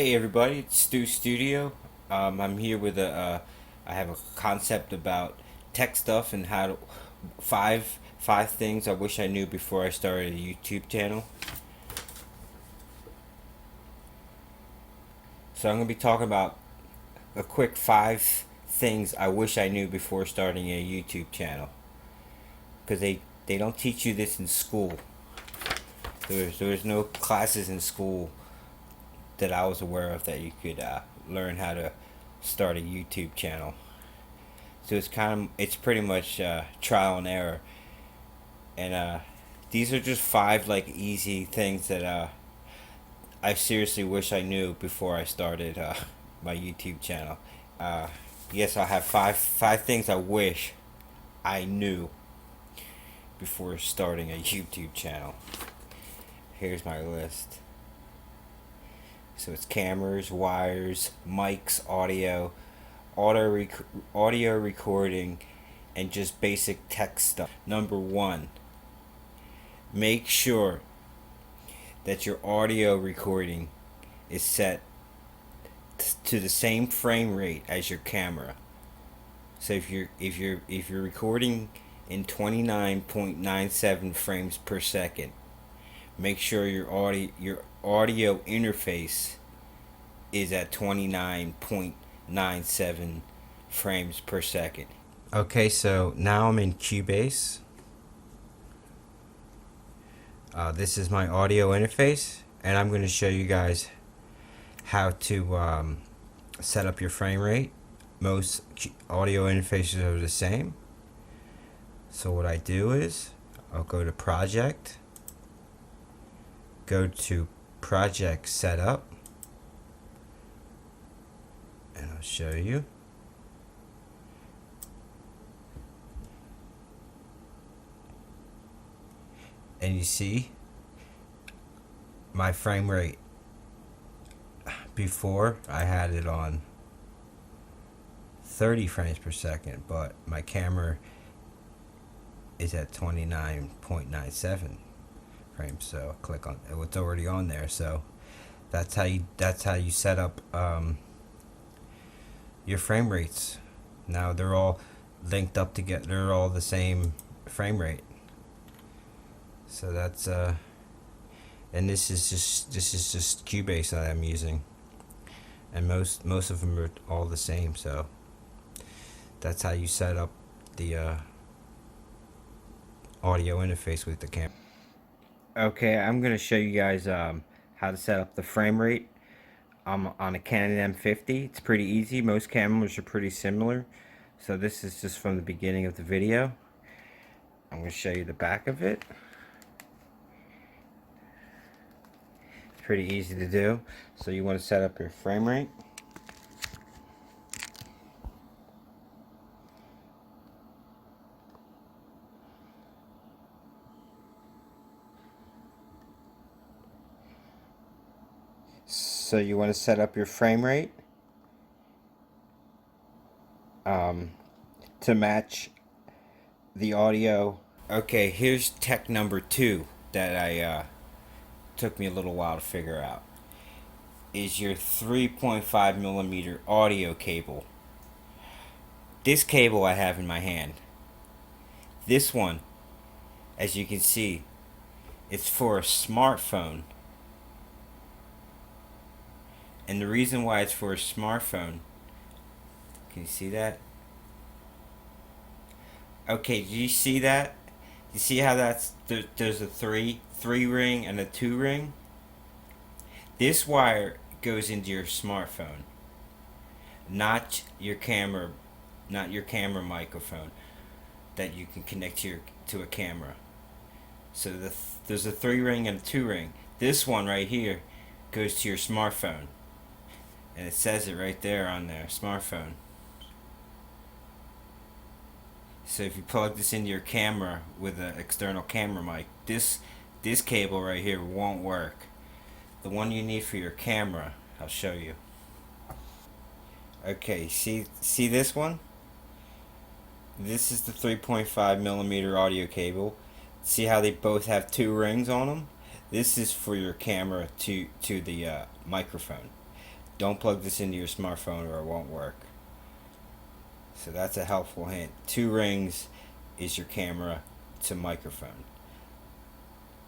Hey everybody, it's Stu Studio. I'm here with I have a concept about tech stuff and how to five things I wish I knew before I started a YouTube channel. So I'm gonna be talking about a quick five things I wish I knew before starting a YouTube channel, because they don't teach you this in school. There's no classes in school that I was aware of that you could learn how to start a YouTube channel. So it's pretty much trial and error, and these are just five like easy things that I seriously wish I knew before I started my YouTube channel. Uh, yes, I have five things I wish I knew before starting a YouTube channel. Here's my list. So it's cameras, wires, mics, audio recording, and just basic tech stuff. Number one, make sure that your audio recording is set to the same frame rate as your camera. So if you're recording in 29.97 frames per second, make sure your audio interface is at 29.97 frames per second. Okay, so now I'm in Cubase. This is my audio interface, and I'm going to show you guys how to set up your frame rate. Most audio interfaces are the same. So what I do is I'll go to Project, go to Project Setup, and I'll show you. And you see my frame rate. Before I had it on 30 frames per second, but my camera is at 29.97 frames. So click on it's already on there. So that's how you set up your frame rates. Now they're all linked up together. They're all the same frame rate. So that's and this is just Cubase that I'm using, and most of them are all the same. So that's how you set up the audio interface with the camera. Okay, I'm gonna show you guys how to set up the frame rate. I'm on a Canon M50. It's pretty easy. Most cameras are pretty similar. So this is just from the beginning of the video. I'm gonna show you the back of it. Pretty easy to do. So you want to set up your frame rate. So you want to set up your frame rate to match the audio. Okay, here's tech number two that I took me a little while to figure out. Is your 3.5 millimeter audio cable. This cable I have in my hand. This one, as you can see, it's for a smartphone. And the reason why it's for a smartphone, can you see that? Okay, do you see that? You see how there's a three ring and a 2 ring? This wire goes into your smartphone, not your camera microphone that you can connect to a camera. So there's a 3 ring and a 2 ring. This one right here goes to your smartphone, and it says it right there on their smartphone. So if you plug this into your camera with an external camera mic, this cable right here won't work. The one you need for your camera, I'll show you. Okay, see this one? This is the 3.5 millimeter audio cable. See how they both have 2 rings on them? This is for your camera to the microphone. don't plug this into your smartphone or it won't work. So that's a helpful hint. 2 rings is your camera to microphone.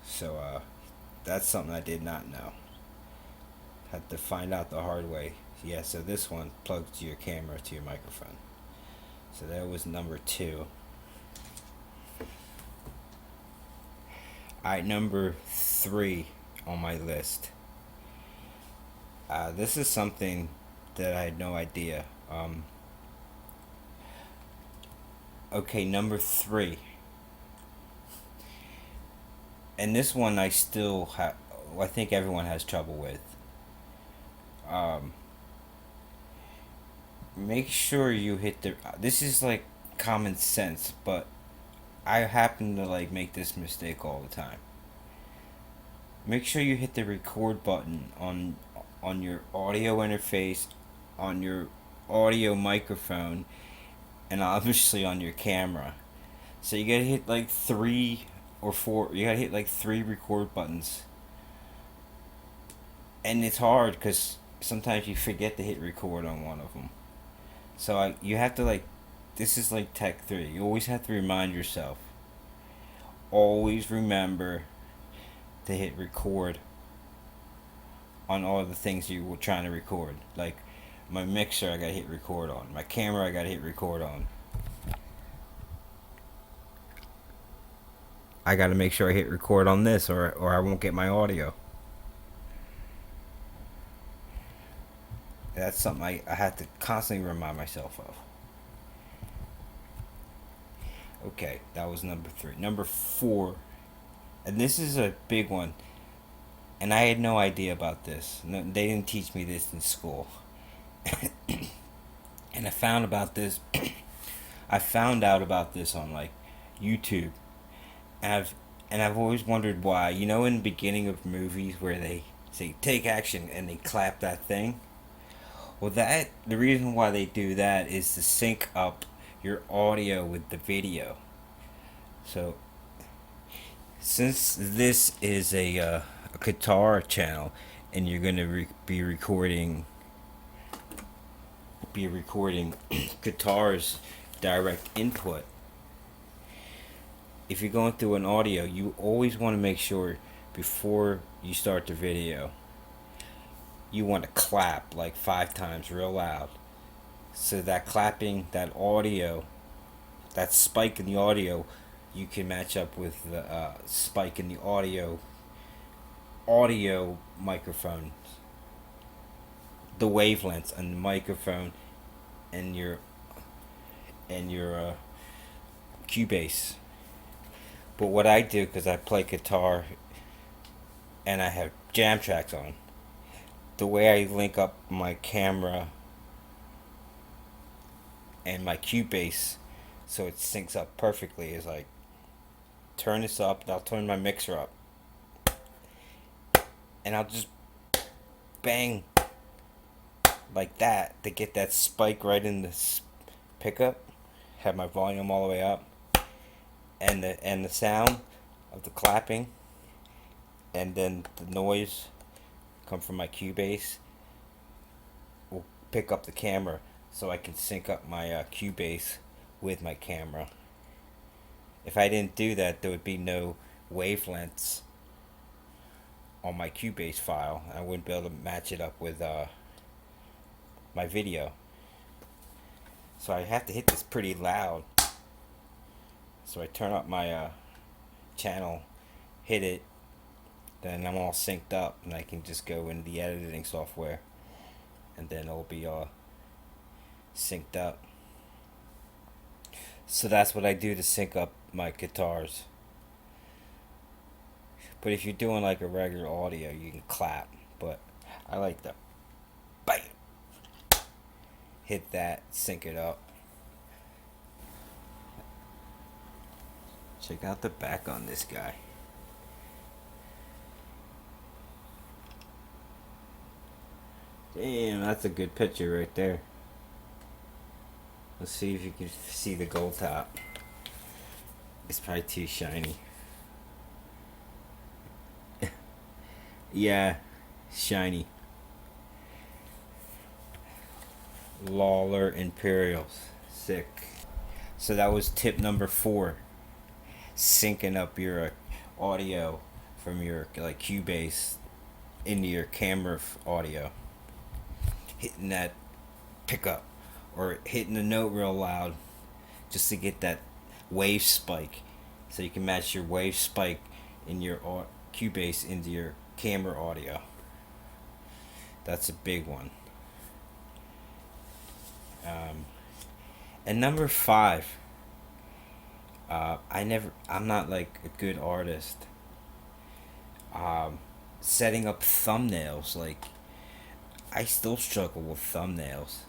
So that's something I did not know. Had to find out the hard way. Yeah, so this one plugs your camera to your microphone. So that was number 2. Alright, number 3 on my list. This is something that I had no idea. Okay, number 3. And this one I still have. I think everyone has trouble with. Make sure you hit the. This is like common sense, but I happen to like make this mistake all the time. Make sure you hit the record button on your audio interface, on your audio microphone, and obviously on your camera. So you gotta hit like 3 or 4. You gotta hit like 3 record buttons, and it's hard because sometimes you forget to hit record on one of them. So you have to like. This is like Tech 3. You always have to remind yourself. Always remember to hit record on all the things you were trying to record. Like my mixer, I gotta hit record on. My camera, I gotta hit record on. I gotta make sure I hit record on this, or I won't get my audio. That's something I have to constantly remind myself of. Okay, that was number 3. Number 4, and this is a big one, and I had no idea about this. No, they didn't teach me this in school. And I found about this. I found out about this on like YouTube, and I've always wondered why. You know, in the beginning of movies where they say take action and they clap that thing. Well, the reason why they do that is to sync up your audio with the video. So, since this is a guitar channel, and you're gonna be recording guitars direct input, if you're going through an audio, you always want to make sure before you start the video, you want to clap like 5 times real loud. So that clapping, that audio, that spike in the audio, you can match up with the spike in the audio microphone, the wavelengths on the microphone, and your Cubase. But what I do, because I play guitar and I have jam tracks on, the way I link up my camera and my Cubase so it syncs up perfectly is like turn this up, and I'll turn my mixer up, and I'll just bang like that to get that spike right in the pickup, have my volume all the way up, and the sound of the clapping, and then the noise come from my Cubase will pick up the camera, so I can sync up my Cubase with my camera. If I didn't do that, there would be no wavelengths on my Cubase file. I wouldn't be able to match it up with my video. So I have to hit this pretty loud. So I turn up my channel, hit it, then I'm all synced up, and I can just go into the editing software, and then it'll be all synced up. So that's what I do to sync up my guitars. But if you're doing like a regular audio, you can clap. But I like to bam, hit that, sync it up. Check out the back on this guy. Damn, that's a good picture right there. Let's see if you can see the gold top. It's probably too shiny. Yeah, shiny. Lawler Imperials. Sick. So that was tip number 4. Syncing up your audio from your like Cubase into your camera audio. Hitting that pickup or hitting the note real loud just to get that wave spike. So you can match your wave spike in your Cubase into your camera audio. That's a big one. And number 5, I'm not like a good artist. Setting up thumbnails, like I still struggle with thumbnails.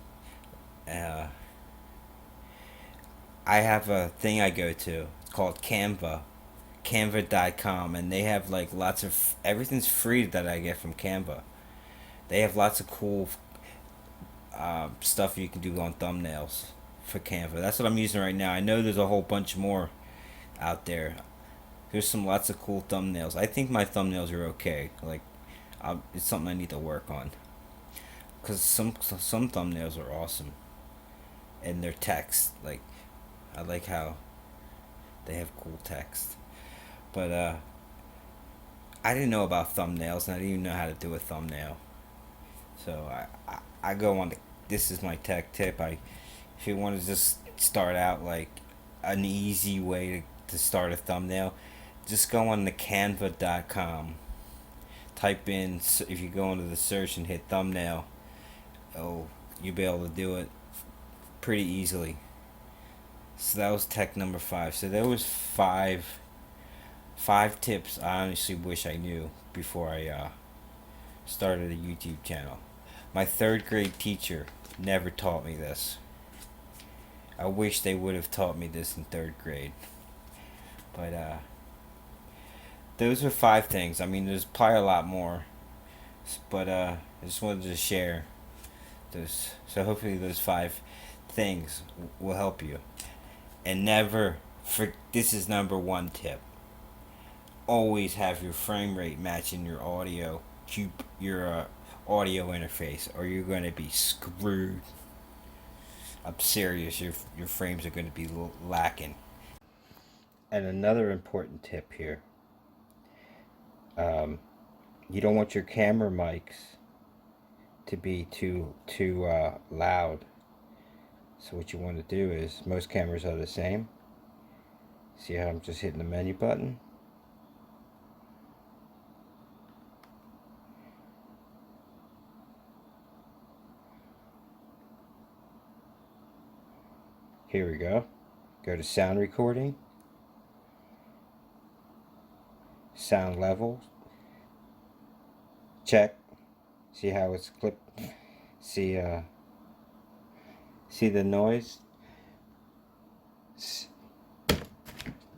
Uh, I have a thing I go to. It's called Canva, Canva.com, and they have like lots of everything's free that I get from Canva. They have lots of cool stuff you can do on thumbnails for Canva. That's what I'm using right now. I know there's a whole bunch more out there. There's some lots of cool thumbnails. I think my thumbnails are okay. Like, it's something I need to work on. Cause some thumbnails are awesome, and their text. Like, I like how they have cool text. But I didn't know about thumbnails, and I didn't even know how to do a thumbnail. So I go on. This is my tech tip. If you want to just start out like an easy way to start a thumbnail, just go on the Canva.com. Type in, if you go into the search and hit thumbnail, oh, you'll be able to do it pretty easily. So that was tech number 5. So there was five tips I honestly wish I knew before I started a YouTube channel. My 3rd grade teacher never taught me this. I wish they would have taught me this in 3rd grade. But those are 5 things. I mean, there's probably a lot more, but I just wanted to share those. So hopefully those 5 things will help you. And never this is number 1 tip. Always have your frame rate matching your audio audio interface, or you're going to be screwed. I'm serious. Your frames are going to be lacking. And another important tip here. You don't want your camera mics to be too loud. So what you want to do is, most cameras are the same. See how I'm just hitting the menu button? Here we go. Go to sound recording. Sound level. Check. See how it's clipped? See the noise?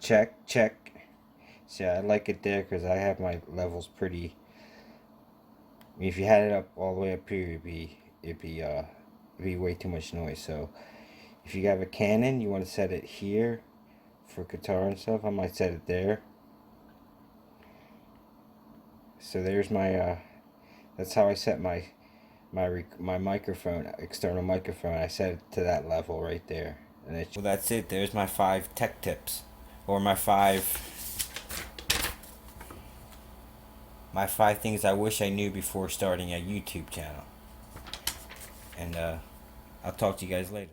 Check. See, I like it there because I have my levels pretty. I mean, if you had it up all the way up here, it'd be way too much noise. So if you have a Canon, you want to set it here for guitar and stuff. I might set it there. So there's my that's how I set my microphone, external microphone. I set it to that level right there. And well, that's it. There's my 5 tech tips, or my 5 things I wish I knew before starting a YouTube channel. And I'll talk to you guys later.